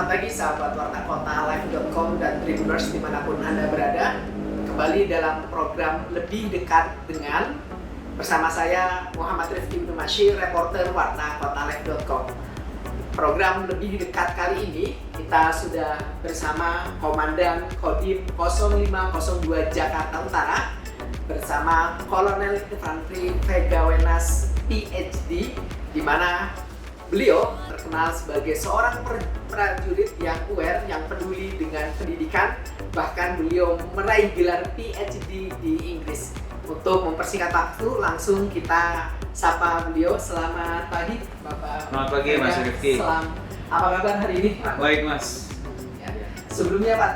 pagi sahabat Warta Kota Live.com dan Tribuners dimanapun Anda berada. Kembali dalam program Lebih Dekat Dengan bersama saya Muhammad Rifki bin Masyir, reporter Warta Kota Live.com. Program Lebih Dekat kali ini kita sudah bersama Komandan Kodim 0502 Jakarta Utara bersama Kolonel Infantri Vega Wenas PhD, di mana beliau terkenal sebagai seorang prajurit yang aware, yang peduli dengan pendidikan. Bahkan beliau meraih gelar PhD di Inggris. Untuk mempersingkat waktu, langsung kita sapa beliau. Selamat pagi, Bapak. Selamat pagi, Mas Rifki. Apa kabar hari ini, Pak? Baik, Mas. Ya. Sebelumnya, Pak,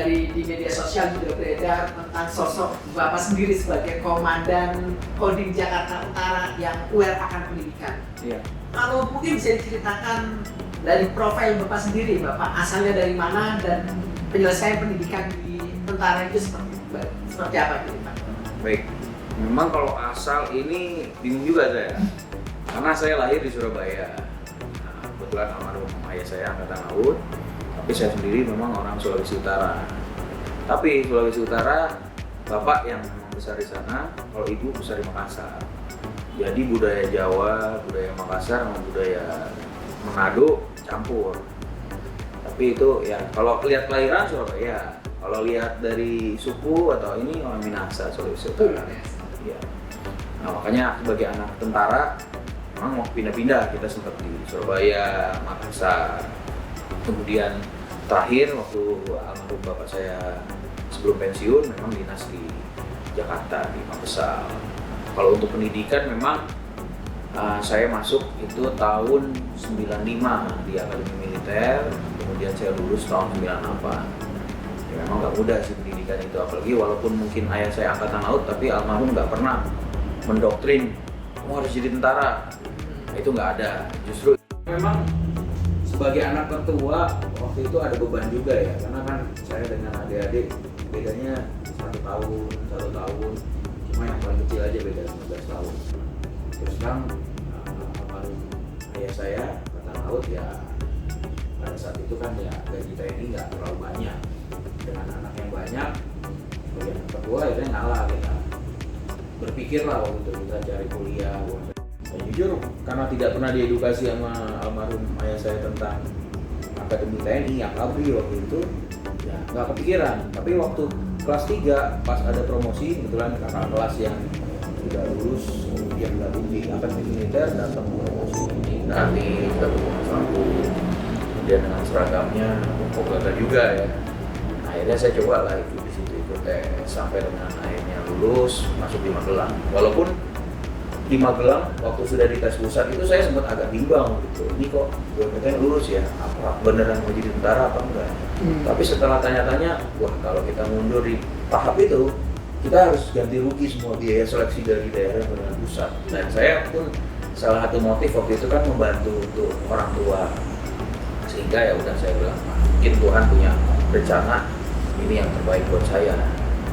di media sosial juga beredar tentang sosok Bapak sendiri sebagai Komandan Kodim Jakarta Utara yang aware akan pendidikan. Iya. Kalau mungkin bisa diceritakan dari profil Bapak sendiri, Bapak asalnya dari mana dan penyelesaian pendidikan di tentara itu seperti apa gitu, Pak? Baik. Memang kalau asal ini bingung juga saya. Karena saya lahir di Surabaya. Nah, kebetulan almarhum ayah saya angkatan laut, tapi saya sendiri memang orang Sulawesi Utara. Tapi Sulawesi Utara, bapak yang memang besar di sana, kalau ibu besar di Makassar. Jadi budaya Jawa, budaya Makassar, sama budaya Manado campur. Tapi itu ya kalau lihat kelahiran Surabaya, kalau lihat dari suku atau ini orang Minahasa, Sulawesi Utara. Ya. Nah, makanya sebagai anak tentara memang mau pindah-pindah, kita sempat di Surabaya, Makassar. Kemudian terakhir waktu almarhum bapak saya sebelum pensiun memang dinas di Jakarta, di Makassar. Kalau untuk pendidikan memang saya masuk itu tahun 95 di Akademi Militer, kemudian saya lulus tahun 98. Ya, memang nggak mudah sih pendidikan itu, apalagi walaupun mungkin ayah saya angkatan laut, tapi almarhum nggak pernah mendoktrin kamu harus jadi tentara. Nah, itu nggak ada. Justru memang sebagai anak tertua waktu itu ada beban juga ya, karena kan saya dengan adik-adik bedanya 1 tahun. Cuma yang paling kecil aja beda 15 tahun. Terus kan almarhum ayah saya angkatan laut ya, pada saat itu kan ya gaji TNI nggak terlalu banyak. Dengan anak yang banyak, yang kedua akhirnya ngalah kita. Berpikirlah waktu itu kita cari kuliah. Dan jujur karena tidak pernah diedukasi sama almarhum ayah saya tentang Akademi TNI yang abri waktu itu, ya nggak kepikiran. Tapi waktu kelas 3 pas ada promosi, kebetulan kakak kelas yang sudah lulus kemudian gabung di Akademi Militer datang promosi ini nanti gabung satu, kemudian dengan seragamnya Kopgata juga ya. Nah, akhirnya saya coba lah ikut di situ, ikut tes sampai dengan akhirnya lulus masuk di Magelang. Walaupun di Magelang waktu sudah di tes pusat itu saya sempat agak bimbang gitu, ini kok gue katanya lulus ya, apa beneran mau jadi tentara apa enggak? Tapi setelah tanya-tanya, wah kalau kita mundur di tahap itu kita harus ganti rugi semua biaya seleksi dari daerah dengan pusat. Dan saya pun salah satu motif waktu itu kan membantu untuk orang tua, sehingga ya udah saya bilang mungkin Tuhan punya rencana ini yang terbaik buat saya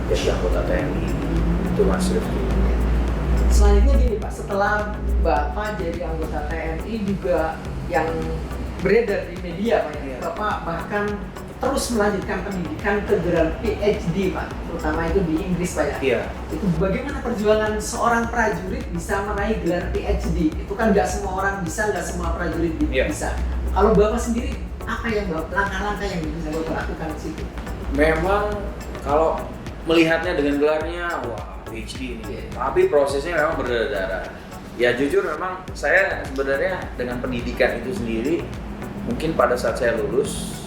jadi anggota TNI. Itu Mas Rifki. Selanjutnya gini Pak, setelah Bapak jadi anggota TNI juga yang beredar di media Pak ya, Bapak bahkan terus melanjutkan pendidikan ke gelar PhD Pak, terutama itu di Inggris Pak ya. Iya. Itu bagaimana perjuangan seorang prajurit bisa meraih gelar PhD? Itu kan nggak semua orang bisa, nggak semua prajurit bisa. Kalau Bapak sendiri, apa yang langkah-langkah yang bisa Bapak lakukan di situ? Memang kalau melihatnya dengan gelarnya, wah PhD ini, tapi prosesnya memang berdarah-darah. Ya jujur memang saya sebenarnya dengan pendidikan itu sendiri, mungkin pada saat saya lulus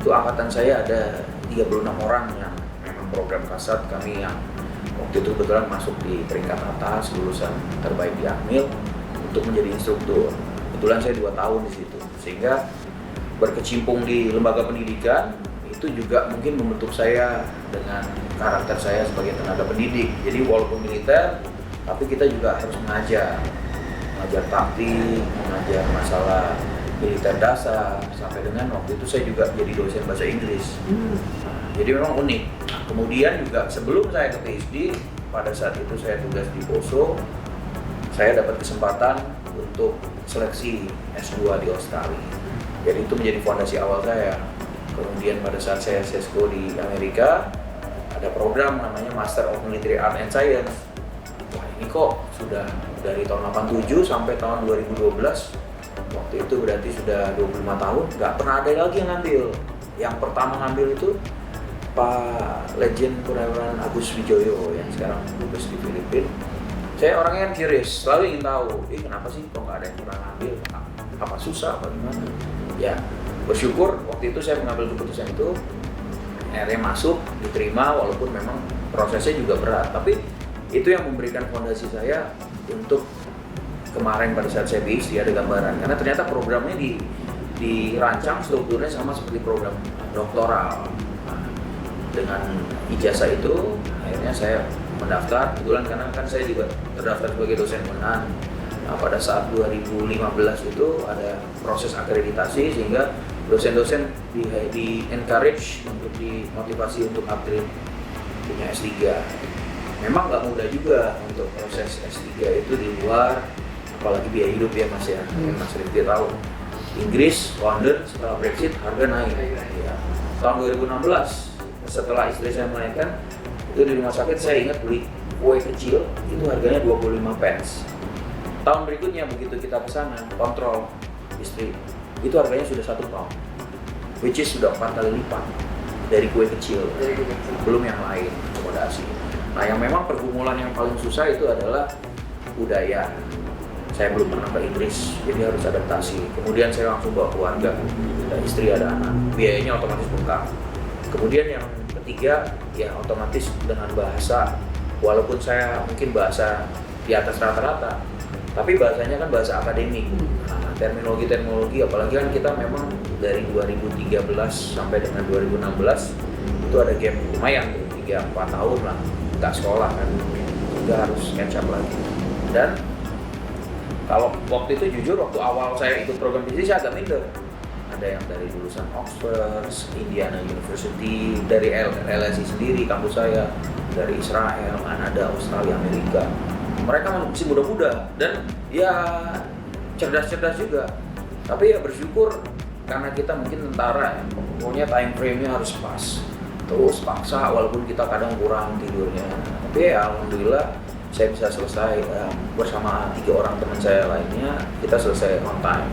itu angkatan saya ada 36 orang yang memang program kasat, kami yang waktu itu kebetulan masuk di peringkat atas lulusan terbaik di Akmil untuk menjadi instruktur. Kebetulan saya 2 tahun di situ, sehingga berkecimpung di lembaga pendidikan itu juga mungkin membentuk saya dengan karakter saya sebagai tenaga pendidik. Jadi walaupun militer, tapi kita juga harus mengajar taktik, mengajar masalah militer dasar, sampai dengan waktu itu saya juga jadi dosen bahasa Inggris. Jadi memang unik. Nah, kemudian juga sebelum saya ke PhD, pada saat itu saya tugas di Poso, saya dapat kesempatan untuk seleksi S2 di Australia. Jadi itu menjadi fondasi awal saya. Kemudian pada saat saya sesko di Amerika, ada program namanya Master of Military Art and Science. Wah ini kok sudah dari tahun 87 sampai tahun 2012, waktu itu berarti sudah 25 tahun, nggak pernah ada lagi yang ngambil. Yang pertama ngambil itu Pak Legend Purnawirawan Agus Wijoyo yang sekarang dubes di Filipina. Saya orangnya yang curious, selalu ingin tahu, kenapa sih kok nggak ada yang pernah ngambil? Apa susah, apa gimana? Ya, bersyukur waktu itu saya mengambil keputusan itu, akhirnya masuk, diterima walaupun memang prosesnya juga berat. Tapi itu yang memberikan fondasi saya untuk kemarin pada saat saya PhD ada gambaran. Karena ternyata programnya dirancang strukturnya sama seperti program doktoral. Nah, dengan ijazah itu akhirnya saya mendaftar, kebetulan karena kan saya juga terdaftar sebagai dosen UNAN. Nah, pada saat 2015 itu ada proses akreditasi sehingga dosen-dosen di encourage untuk dimotivasi untuk upgrade punya S3. Memang nggak mudah juga untuk proses S3 itu di luar, apalagi biaya hidup ya Mas ya. Mas Rifki tahu, Inggris, London setelah Brexit harga naik. Ya. Tahun 2016 setelah istri saya melahirkan, itu di rumah sakit saya ingat beli kue kecil itu harganya 25 pence. Tahun berikutnya begitu kita ke sana kontrol istri, itu harganya sudah 1 pound, which is sudah 4 kali lipat dari kue kecil, belum yang lain akomodasi. Nah yang memang pergumulan yang paling susah itu adalah budaya. Saya belum pernah ke Inggris, jadi harus adaptasi. Kemudian saya langsung bawa keluarga, ada istri, ada anak, biayanya otomatis bengkak. Kemudian yang ketiga, ya otomatis dengan bahasa, walaupun saya mungkin bahasa di atas rata-rata, tapi bahasanya kan bahasa akademik. Nah, terminologi, apalagi kan kita memang dari 2013 sampai dengan 2016 itu ada gap lumayan, 3-4 tahun lah, nggak sekolah kan, juga harus catch up lagi. Dan kalau waktu itu jujur, waktu awal saya ikut program PhD saya agak minder. Ada yang dari lulusan Oxford, Indiana University, dari LSI sendiri, kampus saya, dari Israel, Kanada, Australia, Amerika. Mereka masih muda-muda dan ya cerdas-cerdas juga. Tapi ya bersyukur karena kita mungkin tentara ya, pokoknya time frame-nya harus pas. Terus paksa walaupun kita kadang kurang tidurnya. Tapi ya alhamdulillah saya bisa selesai bersama 3 orang teman saya lainnya, kita selesai on time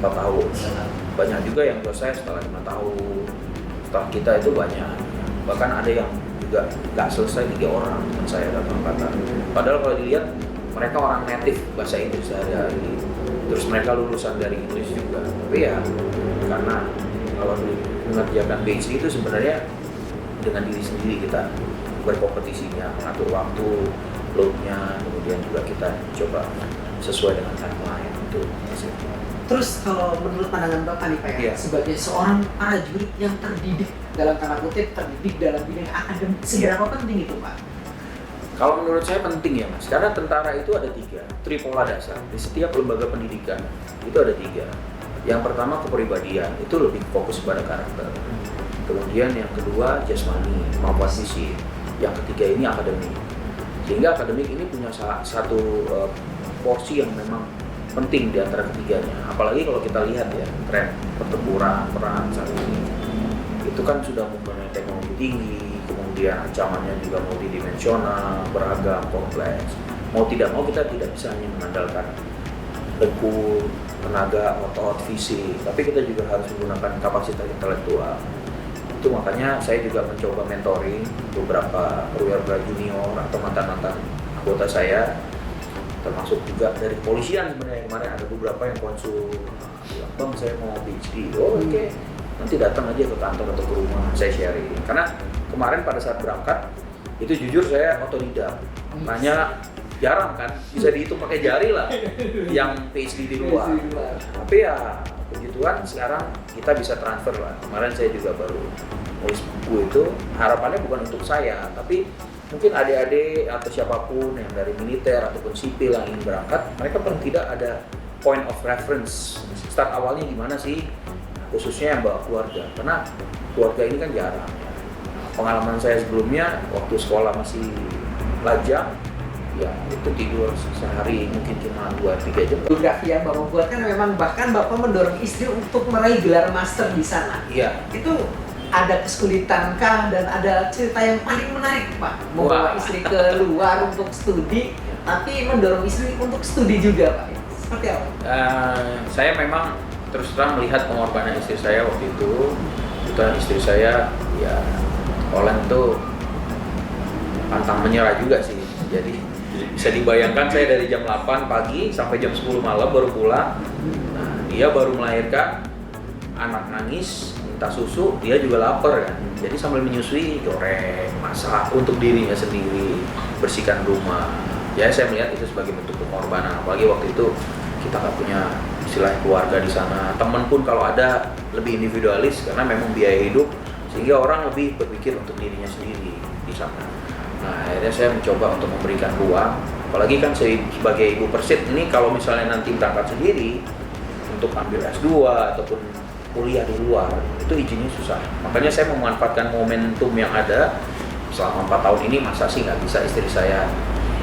4 tahun. Banyak juga yang selesai setelah 5 tahun. Setelah kita itu banyak. Bahkan ada yang juga nggak selesai 3 orang teman saya dalam angkatan. Padahal kalau dilihat mereka orang native bahasa Inggris sehari-hari. Terus mereka lulusan dari Inggris juga. Tapi ya karena kalau mengerjakan PhD itu sebenarnya dengan diri sendiri kita berkompetisinya, mengatur waktu, load-nya, kemudian juga kita coba sesuai dengan timeline itu. Terus kalau menurut pandangan Bapak nih Pak ya, sebagai seorang prajurit yang terdidik dalam tanda kutip, terdidik dalam bidang akademik, seberapa penting itu Pak? Kalau menurut saya penting ya Mas, karena tentara itu ada 3 tripola dasar di setiap lembaga pendidikan, itu ada 3. Yang pertama kepribadian, itu lebih fokus pada karakter. Kemudian yang kedua jasmani, kemampuan fisik. Yang ketiga ini akademik. Sehingga akademik ini punya satu porsi yang memang penting di antara ketiganya. Apalagi kalau kita lihat ya tren pertempuran, perang saat ini, itu kan sudah mempunyai teknologi tinggi, kemudian ancamannya juga multidimensional, beragam, kompleks. Mau tidak mau kita tidak bisa hanya mengandalkan dengkul, tenaga, otot, fisik, tapi kita juga harus menggunakan kapasitas intelektual. Itu makanya saya juga mencoba mentoring beberapa perwira junior atau mantan-mantan anggota saya, termasuk juga dari kepolisian. Sebenarnya kemarin ada beberapa yang konsul, bilang, Bang saya mau PhD, oke. Nanti datang aja ke kantor atau ke rumah, saya sharing. Karena kemarin pada saat berangkat, itu jujur saya otodidak. Nanya jarang kan, bisa dihitung pakai jari lah yang PhD di luar. Tapi ya puji Tuhan sekarang kita bisa transfer lah. Kemarin saya juga baru nulis buku itu, harapannya bukan untuk saya, tapi mungkin adik-adik atau siapapun yang dari militer ataupun sipil yang ingin berangkat, mereka paling tidak ada point of reference. Start awalnya gimana sih? Khususnya yang bawa keluarga, karena keluarga ini kan jarang. Pengalaman saya sebelumnya waktu sekolah masih lajang, ya itu tidur sehari mungkin cuma 2-3 jam. Biografi yang Bapak buat kan memang bahkan Bapak mendorong istri untuk meraih gelar master di sana. Iya. Itu ada kesulitan kah dan ada cerita yang paling menarik Pak? Membawa istri ke luar untuk studi, tapi mendorong istri untuk studi juga Pak. Seperti apa? Saya memang terus terang melihat pengorbanan istri saya waktu itu. Kebetulan istri saya ya Olen tuh pantang menyerah juga sih. Jadi bisa dibayangkan saya dari jam 8 pagi sampai jam 10 malam baru pulang. Nah, dia baru melahirkan, anak nangis, minta susu, dia juga lapar kan. Jadi sambil menyusui, goreng, masak untuk dirinya sendiri, bersihkan rumah. Ya saya melihat itu sebagai bentuk pengorbanan. Apalagi waktu itu kita nggak punya istilahnya keluarga di sana. Teman pun kalau ada lebih individualis karena memang biaya hidup, sehingga orang lebih berpikir untuk dirinya sendiri di sana. Nah, akhirnya saya mencoba untuk memberikan ruang. Apalagi kan saya sebagai ibu persit ini kalau misalnya nanti berangkat sendiri untuk ambil S2 ataupun kuliah di luar, itu izinnya susah. Makanya saya memanfaatkan momentum yang ada selama 4 tahun ini. Masa sih nggak bisa istri saya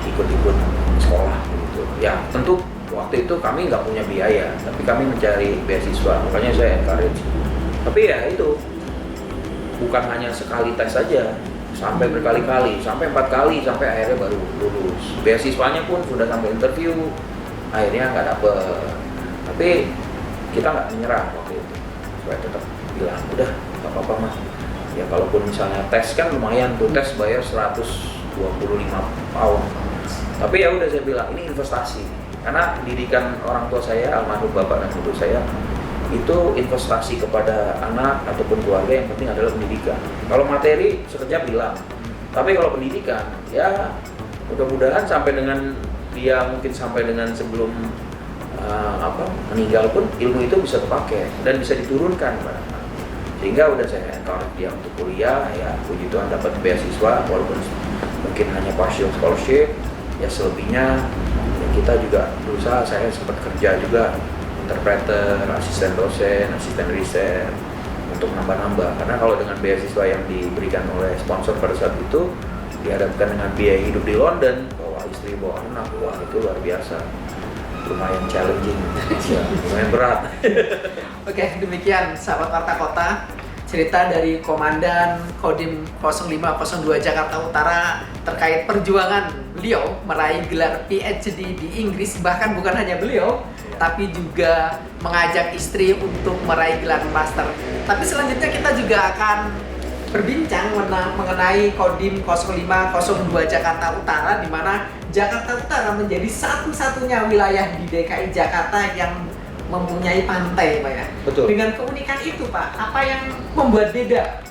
ikut-ikut sekolah gitu. Ya tentu waktu itu kami nggak punya biaya, tapi kami mencari beasiswa. Makanya saya encourage. Tapi ya itu bukan hanya sekali tes saja, sampai berkali-kali, sampai 4 kali, sampai akhirnya baru lulus. Beasiswanya pun sudah sampai interview, akhirnya nggak dapet. Tapi kita nggak menyerah waktu itu. Saya tetap bilang, udah nggak apa-apa mah. Ya kalaupun misalnya tes kan lumayan tuh, tes bayar 125 pound. Tapi ya udah saya bilang, ini investasi. Karena pendidikan orang tua saya, almarhum bapak dan ibu saya, itu investasi kepada anak ataupun keluarga. Yang penting adalah pendidikan. Kalau materi sekejap bilang, tapi kalau pendidikan ya mudah-mudahan sampai dengan dia mungkin sampai dengan sebelum meninggal pun ilmu itu bisa terpakai dan bisa diturunkan, sehingga udah saya encourage dia untuk kuliah. Ya puji Tuhan dapat beasiswa walaupun mungkin hanya partial scholarship. Ya selebihnya ya kita juga berusaha. Saya sempat kerja juga interpreter, asisten dosen, asisten riset untuk nambah-nambah. Karena kalau dengan beasiswa yang diberikan oleh sponsor pada saat itu dihadapkan dengan biaya hidup di London, bawa istri, bawa anak, wah itu luar biasa, lumayan challenging, ya, lumayan berat. Oke, demikian sahabat Warta Kota, cerita dari Komandan Kodim 0502 Jakarta Utara terkait perjuangan beliau meraih gelar PhD di Inggris. Bahkan bukan hanya beliau, tapi juga mengajak istri untuk meraih gelar master. Tapi selanjutnya kita juga akan berbincang mengenai Kodim 0502 Jakarta Utara, di mana Jakarta Utara menjadi satu-satunya wilayah di DKI Jakarta yang mempunyai pantai, Pak ya. Betul. Dengan keunikan itu, Pak, apa yang membuat beda?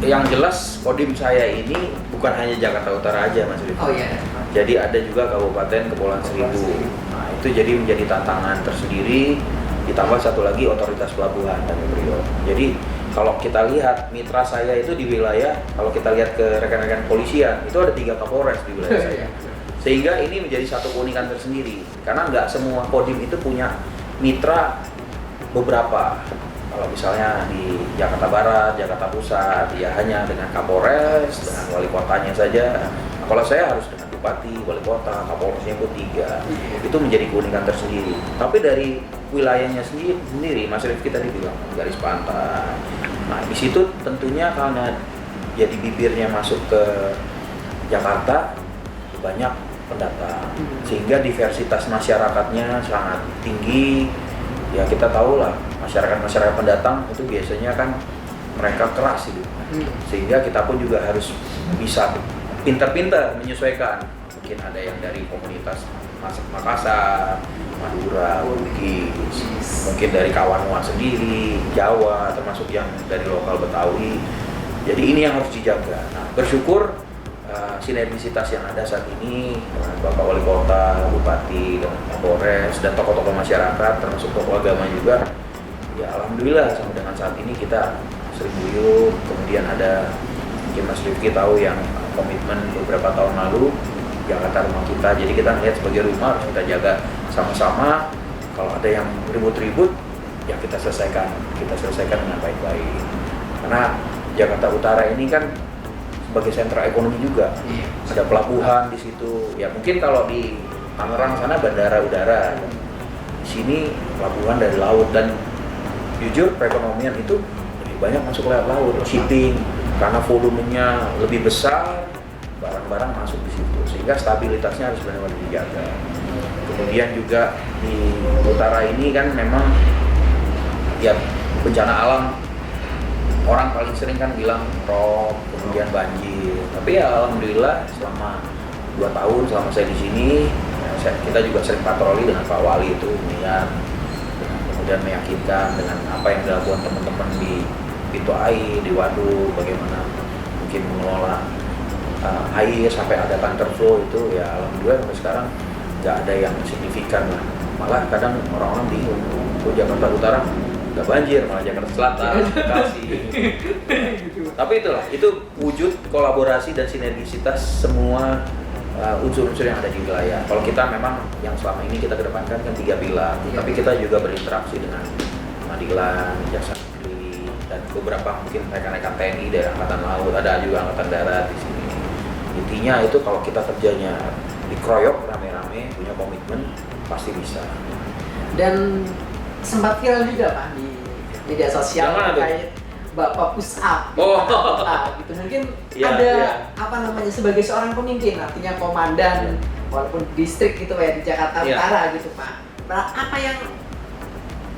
Yang jelas Kodim saya ini bukan hanya Jakarta Utara aja, Mas Rifki. Oh iya. Jadi ada juga Kabupaten Kepulauan Seribu. Nah, itu jadi menjadi tantangan tersendiri. Ditambah satu lagi otoritas pelabuhan dan Priok. Jadi kalau kita lihat mitra saya itu di wilayah, kalau kita lihat ke rekan-rekan polisian, itu ada 3 Kapolres di wilayah saya. Sehingga ini menjadi satu keunikan tersendiri. Karena nggak semua Kodim itu punya mitra beberapa. Kalau misalnya di Jakarta Barat, Jakarta Pusat, ya hanya dengan Kapolres, dengan wali kotanya saja. Nah, kalau saya harus dengan Bupati, wali kota, Kapolresnya pun 3. Itu menjadi keunikan tersendiri. Tapi dari wilayahnya sendiri, Mas Rifki tadi bilang garis pantai. Nah, di situ tentunya karena jadi bibirnya masuk ke Jakarta, banyak pendatang, sehingga diversitas masyarakatnya sangat tinggi. Ya kita tahu lah, masyarakat pendatang itu biasanya kan mereka keras gitu, sehingga kita pun juga harus bisa pintar-pintar menyesuaikan. Mungkin ada yang dari komunitas Makassar, Madura, Bugis, mungkin dari Kawanua sendiri, Jawa, termasuk yang dari lokal Betawi. Jadi ini yang harus dijaga. Nah, bersyukur sinergisitas yang ada saat ini dengan Bapak Wali Kota, Bupati, dengan Kapolres, dan tokoh-tokoh masyarakat, termasuk tokoh agama juga. Ya alhamdulillah sampai dengan saat ini kita sering guyup. Kemudian ada mungkin Mas Rifki tahu yang komitmen beberapa tahun lalu Jakarta rumah kita. Jadi kita lihat sebagai rumah harus kita jaga sama-sama. Kalau ada yang ribut-ribut, ya kita selesaikan dengan baik-baik. Karena Jakarta Utara ini kan sebagai sentra ekonomi juga. Ada pelabuhan di situ. Ya mungkin kalau di Tangerang sana bandara udara, di sini pelabuhan dari laut, dan jujur perekonomian itu lebih banyak masuk lewat laut, shipping, karena volumenya lebih besar, barang-barang masuk di situ, sehingga stabilitasnya harus benar-benar dijaga. Kemudian juga di utara ini kan memang ya bencana alam, orang paling sering kan bilang rob, kemudian banjir. Tapi ya alhamdulillah selama 2 tahun selama saya di sini, kita juga sering patroli dengan Pak Wali itu, ya, kemudian meyakinkan dengan apa yang dilakukan teman-teman di pintu air, di waduk, bagaimana mungkin mengelola air sampai ada counterflow itu, ya alhamdulillah sampai sekarang nggak ada yang signifikan lah. Malah kadang orang-orang bingung, Jakarta Utara nggak banjir, malah Jakarta Selatan, Bekasi. Tapi itulah, itu wujud kolaborasi dan sinergisitas semua unsur-unsur yang ada di wilayah. Kalau kita memang yang selama ini kita kedepankan kan 3 pilar, tapi kita juga berinteraksi dengan pengadilan, jaksa negeri, dan beberapa mungkin rekan-rekan TNI dari Angkatan Laut, ada juga Angkatan Darat di sini. Intinya itu kalau kita kerjanya dikeroyok rame-rame, punya komitmen, pasti bisa. Dan sempat viral juga Pak di media sosial terkait Bapak push up gitu. Mungkin ada apa namanya, sebagai seorang pemimpin, artinya komandan walaupun distrik gitu ya di Jakarta Utara gitu Pak. Nah, apa yang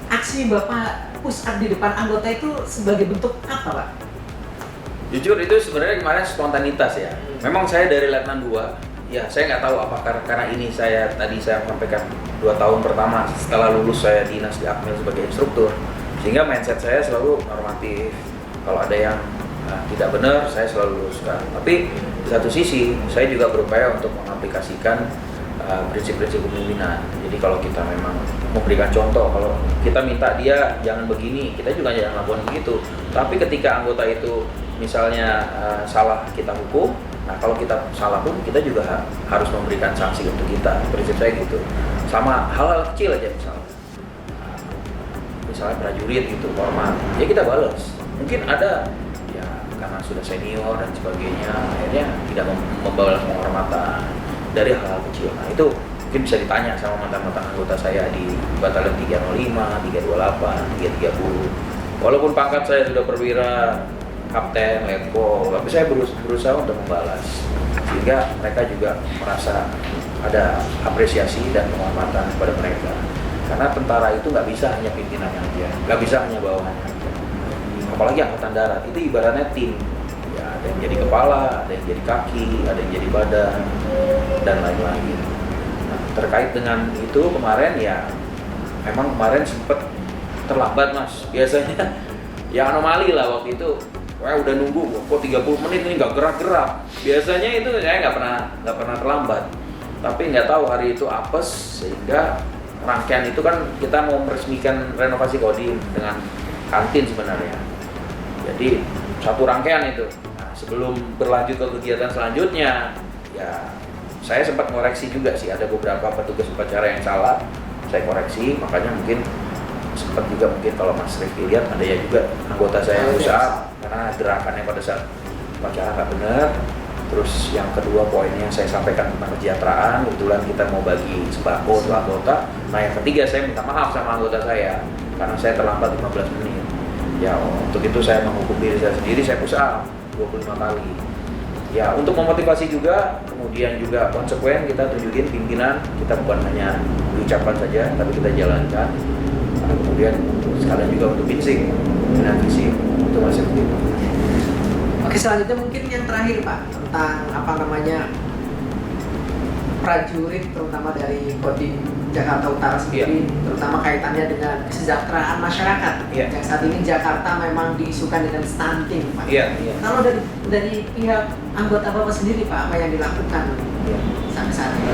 aksi Bapak push up di depan anggota itu sebagai bentuk apa Pak? Jujur itu sebenarnya kemarin spontanitas ya. Memang saya dari Letnan 2, ya saya nggak tahu apakah karena ini saya sampaikan 2 tahun pertama setelah lulus saya dinas di Akmil sebagai instruktur, sehingga mindset saya selalu normatif. Kalau ada yang tidak benar, saya selalu luruskan. Tapi di satu sisi, saya juga berupaya untuk mengaplikasikan prinsip-prinsip kepemimpinan. Jadi kalau kita memang memberikan contoh, kalau kita minta dia jangan begini, kita juga jangan lakukan begitu. Tapi ketika anggota itu misalnya salah, kita hukum. Nah kalau kita salah pun, kita juga harus memberikan sanksi untuk kita. Prinsip saya gitu. Sama hal-hal kecil aja misalnya prajurit gitu, hormat, ya kita balas. Mungkin ada ya karena sudah senior dan sebagainya, akhirnya tidak membalas penghormatan dari hal-hal kecil. Nah itu mungkin bisa ditanya sama mantan-mantan anggota saya di Batalion 305, 328, 330. Walaupun pangkat saya sudah perwira, kapten, letko, tapi saya berusaha untuk membalas, sehingga mereka juga merasa ada apresiasi dan penghormatan kepada mereka. Karena tentara itu nggak bisa hanya pimpinannya aja, nggak bisa hanya bawahannya aja. Apalagi angkatan darat itu ibaratnya tim. Ya, ada yang jadi kepala, ada yang jadi kaki, ada yang jadi badan, dan lain-lain. Nah, terkait dengan itu kemarin ya, memang kemarin sempat terlambat Mas. Biasanya ya anomali lah waktu itu. Wah udah nunggu, kok 30 menit ini nggak gerak-gerak. Biasanya itu saya nggak pernah terlambat. Tapi nggak tahu hari itu apes, sehingga rangkaian itu kan kita mau meresmikan renovasi Kodim dengan kantin sebenarnya. Jadi satu rangkaian itu. Nah, sebelum berlanjut ke kegiatan selanjutnya, ya saya sempat koreksi juga sih, ada beberapa petugas upacara yang salah, saya koreksi. Makanya mungkin sempat juga mungkin kalau Mas Rifki lihat ada ya juga anggota saya yang usaha karena gerakannya pada saat upacara nggak benar. Terus yang kedua poinnya saya sampaikan tentang kesejahteraan, kebetulan kita mau bagi sembako untuk anggota. Nah yang ketiga saya minta maaf sama anggota saya karena saya terlambat 15 menit. Ya untuk itu saya menghukum diri saya sendiri, saya push up 25 kali. Ya untuk memotivasi juga, kemudian juga konsekuen kita tunjukin pimpinan, kita bukan hanya diucapkan saja, tapi kita jalankan. Nah, kemudian sekalian juga untuk pitching dengan visi untuk masing Oke, selanjutnya mungkin yang terakhir Pak, tentang apa namanya prajurit terutama dari Kodim Jakarta Utara sendiri, terutama kaitannya dengan kesejahteraan masyarakat. Yang saat ini Jakarta memang diisukan dengan stunting Pak. Kalau dari pihak anggota Bapak sendiri Pak, apa yang dilakukan sampai saat ini?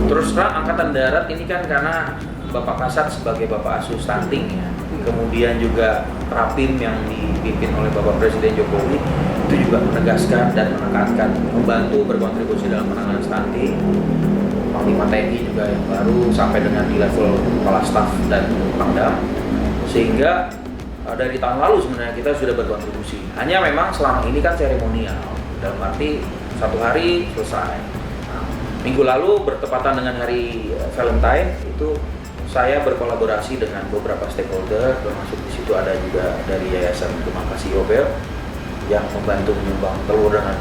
Terus terang Angkatan Darat ini kan karena Bapak Kasat sebagai Bapak Asuh stunting ya. Kemudian juga Rapim yang dipimpin oleh Bapak Presiden Jokowi itu juga menegaskan dan menekankan membantu berkontribusi dalam penanganan stunting. Panglima TNI juga yang baru sampai dengan di level kepala staf dan pangdam, sehingga dari tahun lalu sebenarnya kita sudah berkontribusi. Hanya memang selama ini kan seremonial. dalam arti satu hari selesai. Nah, minggu lalu bertepatan dengan hari Valentine itu saya berkolaborasi dengan beberapa stakeholder, termasuk di situ ada juga dari Yayasan Rumah Kasih Yobel yang membantu menyumbang telur dengan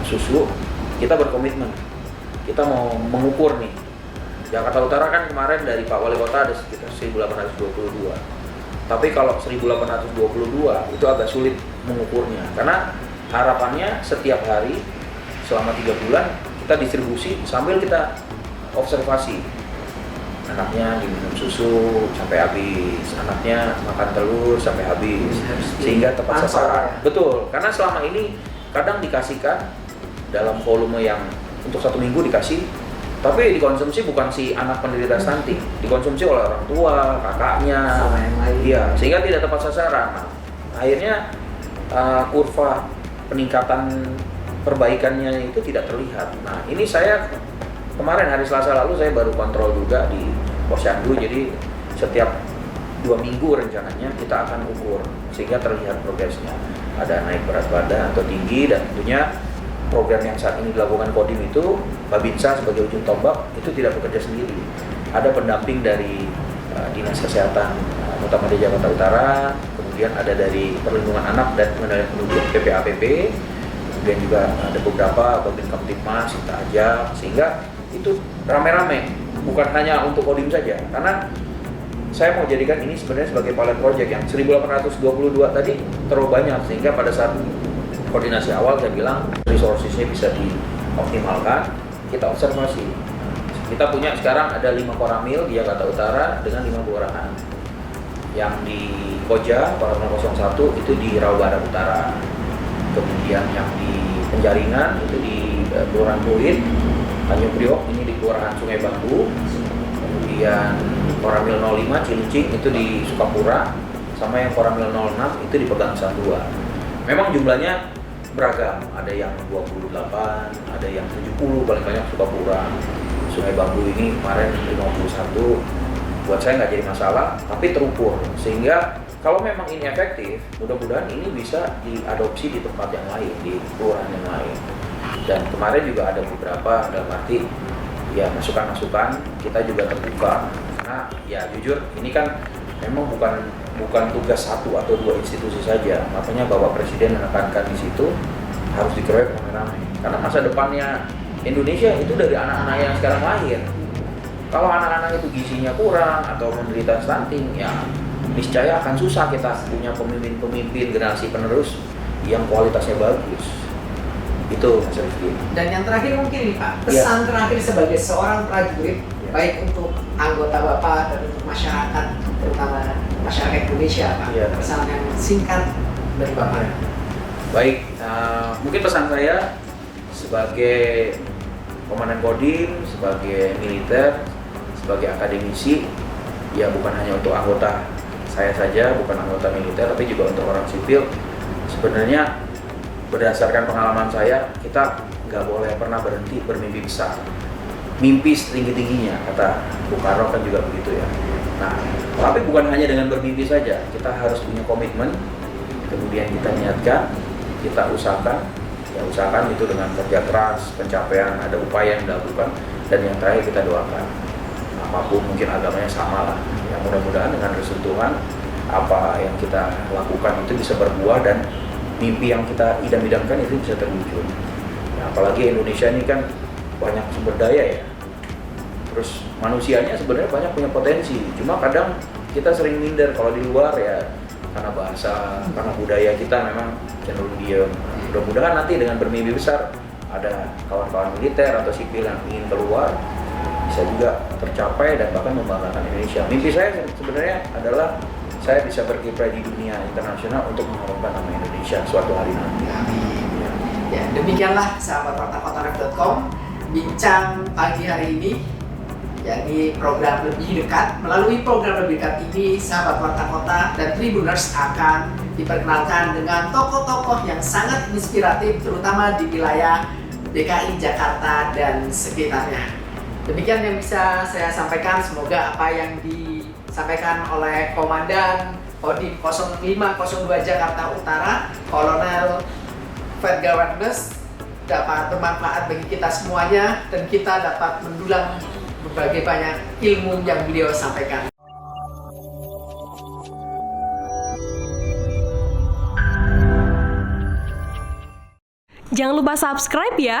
susu. Kita berkomitmen, kita mau mengukur nih. Jakarta Utara kan kemarin dari Pak Wali Kota ada sekitar 1822. Tapi kalau 1822 itu agak sulit mengukurnya karena harapannya setiap hari selama 3 bulan kita distribusi sambil kita observasi. Anaknya diminum susu sampai habis, anaknya makan telur sampai habis, sehingga tepat sasaran. Betul, karena selama ini kadang dikasihkan dalam volume yang untuk 1 minggu dikasih, tapi dikonsumsi bukan si anak penderita stunting, dikonsumsi oleh orang tua, kakaknya, sama yang lain. Iya, sehingga tidak tepat sasaran. Nah, akhirnya kurva peningkatan perbaikannya itu tidak terlihat. Nah, ini saya kemarin hari Selasa lalu saya baru kontrol juga di Posyandu, jadi setiap 2 minggu rencananya kita akan ukur sehingga terlihat progresnya. Ada naik berat badan atau tinggi, dan tentunya program yang saat ini dilakukan Kodim itu Babinsa sebagai ujung tombak itu tidak bekerja sendiri. Ada pendamping dari Dinas Kesehatan Kota Madya Jakarta Utara, kemudian ada dari Perlindungan Anak dan Pengendalian Penduduk PPAPP, kemudian juga ada beberapa Babin Kamtipmas kita ajak, sehingga itu rame-rame, bukan hanya untuk Kodim saja, karena saya mau jadikan ini sebenarnya sebagai pilot project. Yang 1822 tadi terlalu banyak, sehingga pada saat koordinasi awal saya bilang resourcesnya bisa dioptimalkan, kita observasi. Kita punya sekarang ada 5 koramil di Jakarta Utara dengan 5 kelurahan. Yang di Koja, Koramil 01 itu di Rawabarat Utara. Kemudian yang di Penjaringan itu di Kelurahan Pluit, Tanjung Priok ini di Kelurahan Sungai Bambu. Kemudian Koramil 05 Cilincing itu di Sukapura, sama yang Koramil 06 itu di Pegangsaan 2. Memang jumlahnya beragam, ada yang 28, ada yang 70, paling banyak Sukapura. Sungai Bambu ini kemarin 51, buat saya nggak jadi masalah, tapi terukur. Sehingga kalau memang ini efektif, mudah-mudahan ini bisa diadopsi di tempat yang lain, di kelurahan yang lain. Dan kemarin juga ada beberapa, dalam arti ya masukan-masukan, kita juga terbuka. Karena ya jujur, ini kan memang bukan tugas 1 atau 2 institusi saja. Makanya Bapak Presiden menekankan di situ harus dikeroyok rame-rame. Karena masa depannya Indonesia itu dari anak-anak yang sekarang lahir. Kalau anak-anak itu gizinya kurang atau menderita stunting, ya niscaya akan susah kita punya pemimpin-pemimpin generasi penerus yang kualitasnya bagus. Itu Mas Rifki. Dan yang terakhir mungkin nih Pak, pesan terakhir sebagai seorang prajurit, baik untuk anggota Bapak dan untuk masyarakat, terutama masyarakat Indonesia Pak. Pesan yang singkat dari Bapak. Baik, mungkin pesan saya sebagai Komandan Kodim, sebagai militer, sebagai akademisi, ya bukan hanya untuk anggota saya saja, bukan anggota militer, tapi juga untuk orang sipil. Sebenarnya berdasarkan pengalaman saya, kita nggak boleh pernah berhenti bermimpi besar. Mimpi setinggi-tingginya, kata Bung Karno kan juga begitu ya. Nah, tapi bukan hanya dengan bermimpi saja, kita harus punya komitmen, kemudian kita niatkan, kita usahakan, ya usahakan itu dengan kerja keras, pencapaian, ada upaya yang dilakukan, dan yang terakhir kita doakan. Apapun mungkin agamanya sama lah, ya mudah-mudahan dengan bersentuhan apa yang kita lakukan itu bisa berbuah dan mimpi yang kita idam-idamkan itu bisa terwujud. Ya, apalagi Indonesia ini kan banyak sumber daya ya. Terus manusianya sebenarnya banyak punya potensi. Cuma kadang kita sering minder kalau di luar ya, karena bahasa, karena budaya kita memang cenderung diam. Mudah-mudahan nanti dengan bermimpi besar ada kawan-kawan militer atau sipil yang ingin keluar bisa juga tercapai dan bahkan membanggakan Indonesia. Mimpi saya sebenarnya adalah saya bisa berkiprah di dunia internasional untuk mengharumkan nama Indonesia suatu hari nanti. Ya, demikianlah sahabat wartakotaref.com bincang pagi hari ini, yakni program lebih dekat. Melalui program lebih dekat ini, sahabat Warta Kota dan Tribuners akan diperkenalkan dengan tokoh-tokoh yang sangat inspiratif, terutama di wilayah DKI Jakarta dan sekitarnya. Demikian yang bisa saya sampaikan. Semoga apa yang disampaikan oleh Komandan Kodim 0502 Jakarta Utara, Kolonel Fedgawat Bes, dapat bermanfaat bagi kita semuanya dan kita dapat mendulang berbagai banyak ilmu yang beliau sampaikan. Jangan lupa subscribe ya.